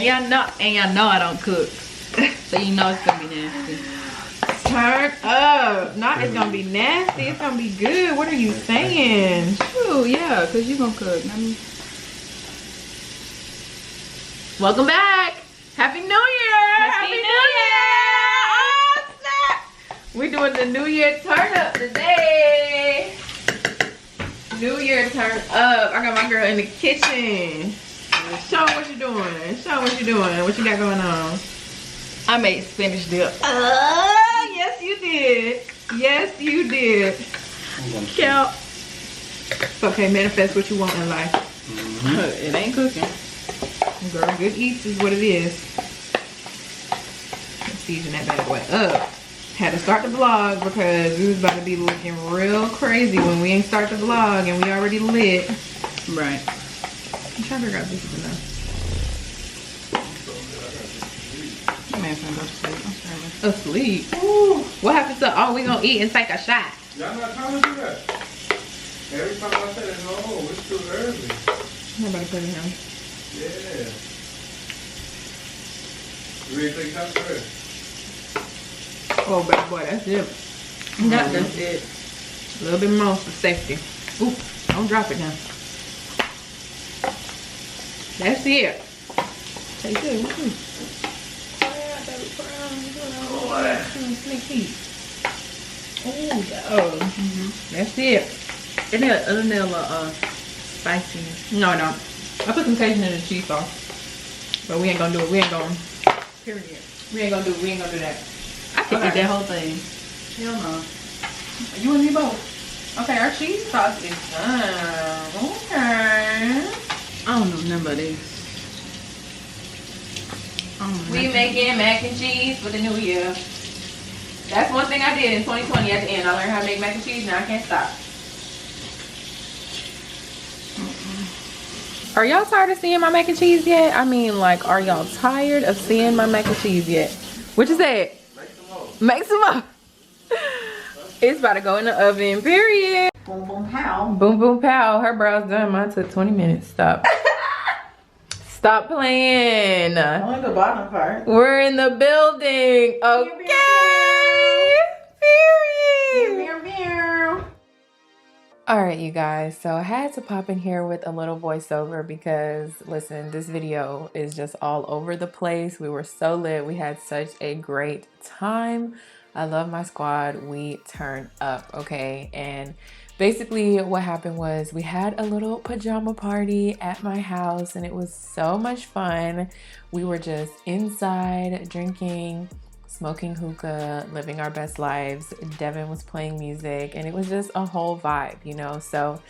y'all know I don't cook. So you know it's gonna be nasty. Turn up. Not it's gonna be nasty, it's gonna be good. What are you saying? Ooh, yeah, cause you gonna cook. Welcome back. Happy New Year. Happy New Year. Oh, snap. We're doing the New Year turn up today. New Year turn up. I got my girl in the kitchen. Show them what you're doing. Show them what you're doing. What you got going on? I made spinach dip. Yes you did. Yes you did. Count. It's okay, manifest what you want in life. It ain't cooking. Girl, good eats is what it is. Let's season that bad boy up. Had to start the vlog because we was about to be looking real crazy when we ain't start the vlog and we already lit. Right. I'm trying to figure out this enough. Man, I'm going to sleep. Asleep. Ooh. What happened to, oh, we gonna eat and take a shot? Y'all not trying to do that. Every time I say that, no, it's too early. I'm about to put it in. Yeah. You ready to take shots first? Oh, bad boy, that's it. That's it. A little bit more for safety. Ooh, don't drop it now. That's it. Take it. Sneak peek. Oh, that's it. And then other than spiciness. No. I put some Cajun in the cheese sauce. But we ain't gonna do it. We ain't gonna. Period. We ain't gonna do that. I can eat that whole thing. Hell no. You and me both. Okay, our cheese sauce is done. Okay. I don't know none of these. We making mac and cheese for the new year. That's one thing I did in 2020 at the end. I learned how to make mac and cheese. Now I can't stop. Are y'all tired of seeing my mac and cheese yet? I mean, like, are y'all tired of seeing my mac and cheese yet? What you said? Make some more. It's about to go in the oven, period. Boom, boom, pow. Boom, boom, pow. Her brow's done. Mine took 20 minutes. Stop. Stop playing. Only the bottom part. We're in the building. Okay. Period. All right, you guys. So I had to pop in here with a little voiceover because, listen, this video is just all over the place. We were so lit. We had such a great time. I love my squad. We turned up, okay? And basically what happened was we had a little pajama party at my house and it was so much fun. We were just inside drinking, smoking hookah, living our best lives. Devin was playing music and it was just a whole vibe, you know? So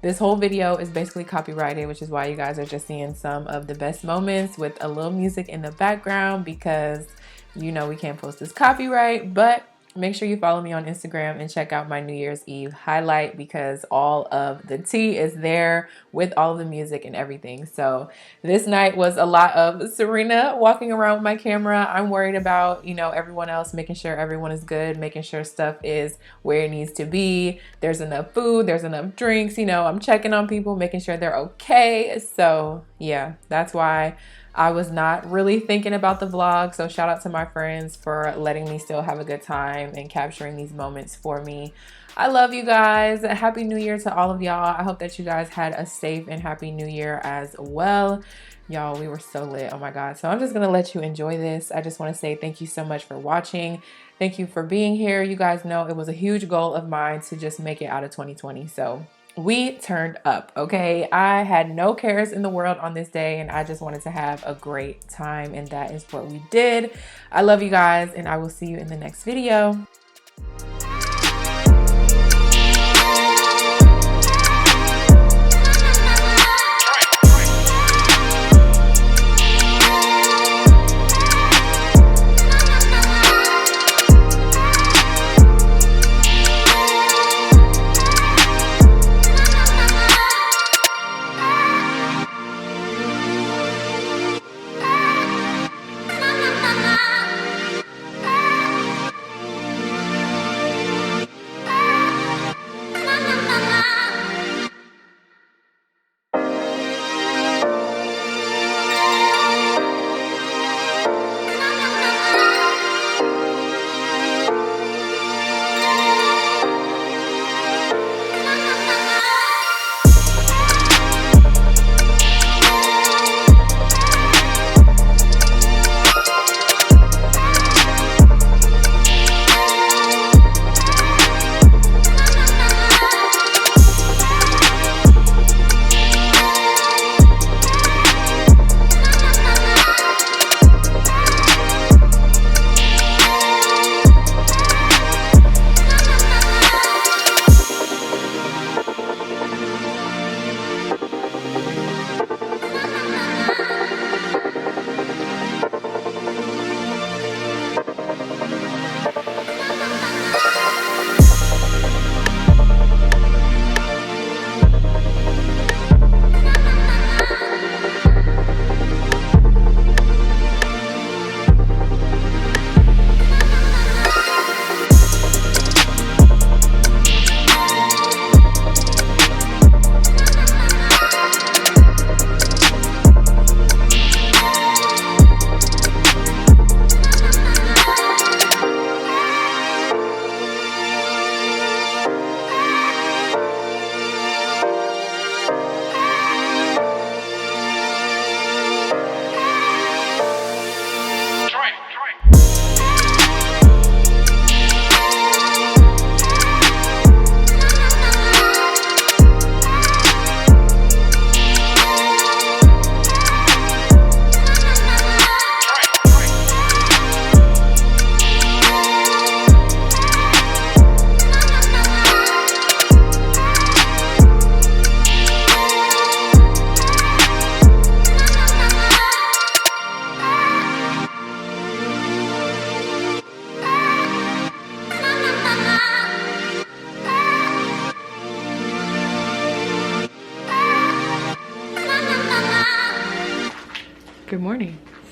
this whole video is basically copyrighted, which is why you guys are just seeing some of the best moments with a little music in the background because you know we can't post this copyright. But make sure you follow me on Instagram and check out my New Year's Eve highlight because all of the tea is there with all of the music and everything. So this night was a lot of Serena walking around with my camera. I'm worried about, you know, everyone else, making sure everyone is good, making sure stuff is where it needs to be. There's enough food, there's enough drinks, you know, I'm checking on people, making sure they're okay. So yeah, that's why I was not really thinking about the vlog. So shout out to my friends for letting me still have a good time and capturing these moments for me. I love you guys. Happy New Year to all of y'all. I hope that you guys had a safe and happy New Year as well. Y'all, we were so lit. Oh my God. So I'm just going to let you enjoy this. I just want to say thank you so much for watching. Thank you for being here. You guys know it was a huge goal of mine to just make it out of 2020. So we turned up, okay? I had no cares in the world on this day and I just wanted to have a great time and that is what we did. I love you guys and I will see you in the next video.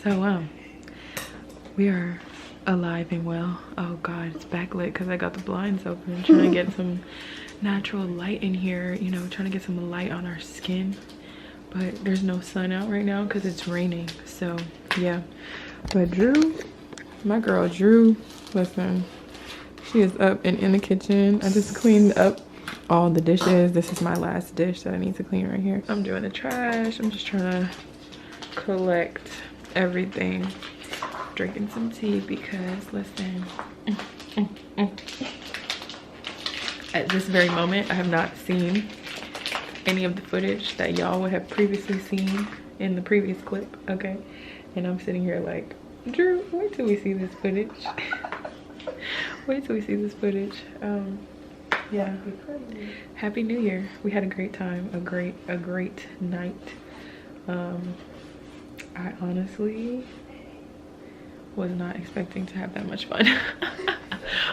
So we are alive and well. Oh god, it's backlit because I got the blinds open. I'm trying to get some natural light in here, you know, trying to get some light on our skin, but there's no sun out right now because it's raining. So yeah, but Drew, my girl Drew, listen, she is up and in the kitchen. I just cleaned up all the dishes. This is my last dish that I need to clean right here. I'm doing the trash. I'm just trying to collect everything. Drinking some tea because listen, at this very moment I have not seen any of the footage that y'all would have previously seen in the previous clip, okay? And I'm sitting here like, Drew, wait till we see this footage. Wait till we see this footage. Yeah, happy new year. We had a great time, a great night. I honestly was not expecting to have that much fun.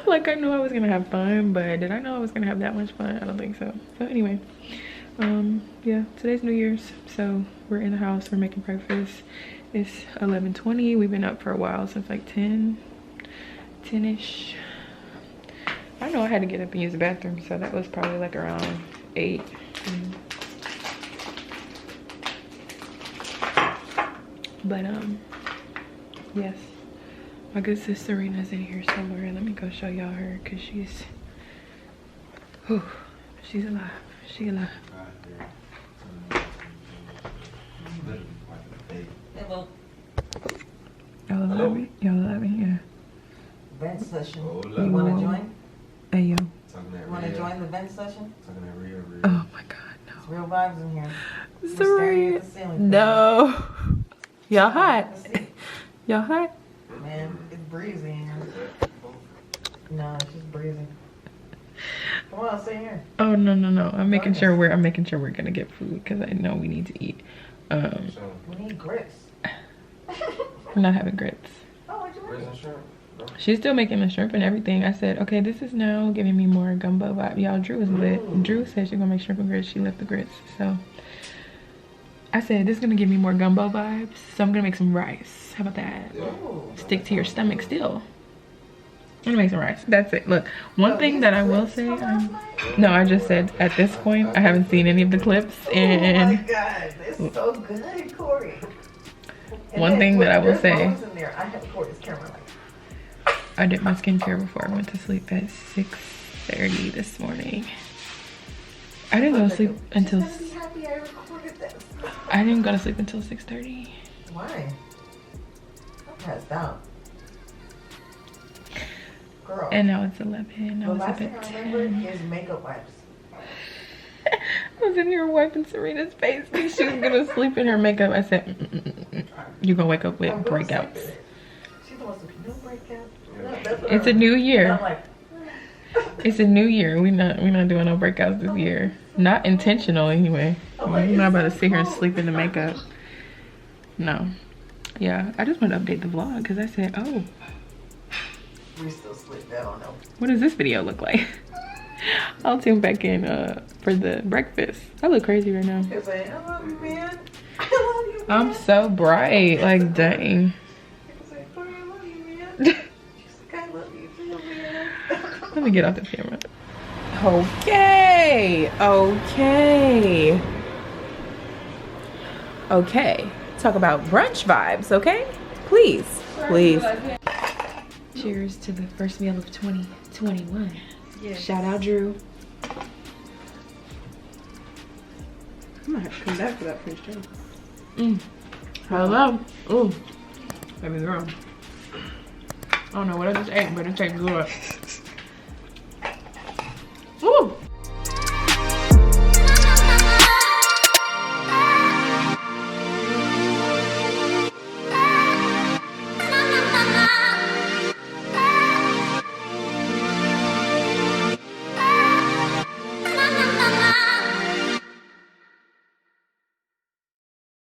Like, I knew I was gonna have fun, but did I know I was gonna have that much fun? I don't think so. So anyway, yeah, today's New Year's, so we're in the house, we're making breakfast. It's 11:20. We've been up for a while, since like 10-ish. I know I had to get up and use the bathroom, so that was probably like around 8. But yes, my good sis Serena's in here somewhere. Let me go show y'all her, because she's alive. She alive. Hello. Y'all alive in here. Vent session. Oh, You want to join? Hey yo. You want to join the vent session? Oh my god, no. It's real vibes in here. You're staring Serena. at the ceiling. No. Y'all hot. Y'all hot? Man, it's breezy in here. No, it's just breezy. Come on, stay here. Oh no. I'm making sure we're gonna get food because I know we need to eat. We need grits. We're not having grits. Oh, what you want? She's still making the shrimp and everything. I said, okay, this is now giving me more gumbo vibe. Y'all, Drew is lit. Drew said she's gonna make shrimp and grits. She left the grits. So I said, this is gonna give me more gumbo vibes. So I'm gonna make some rice. How about that? Ooh. Stick to your stomach still. I'm gonna make some rice. That's it. Look, one thing that I will say, no, I just said at this point, I haven't seen any of the clips. And oh my god, it's so good, Kori. One thing that I will say, in there. I have Kori's camera. I did my skincare before I went to sleep at 6:30 this morning. I didn't go to sleep until. I didn't go to sleep until 6:30. Why? I passed out. Girl. And now it's 11. I was up at 10. Is makeup wipes. I was in here wiping Serena's face because she was gonna sleep in her makeup. I said, "You're gonna wake up with breakouts." She wants to no breakout. It's a new year. I'm like, It's a new year. We're not doing no breakouts this year. Not intentional anyway. I'm not about to sit here and sleep in the makeup. No. Yeah, I just want to update the vlog because I said, oh, we still sleep. I don't know. what does this video look like? I'll tune back in for the breakfast. I look crazy right now. It's like, I love you, man. I love you, man. I'm so bright. Like, dang. It's like, Kori, I love you, man. She's like, I love you too, man. Let me get off the camera. Okay. Talk about brunch vibes, okay? Please. Cheers to the first meal of 2021. Yes. Shout out, Drew. I'm gonna have to come back for that French toast. Hello. Ooh. Baby girl. I don't know what I just ate, but it tastes good.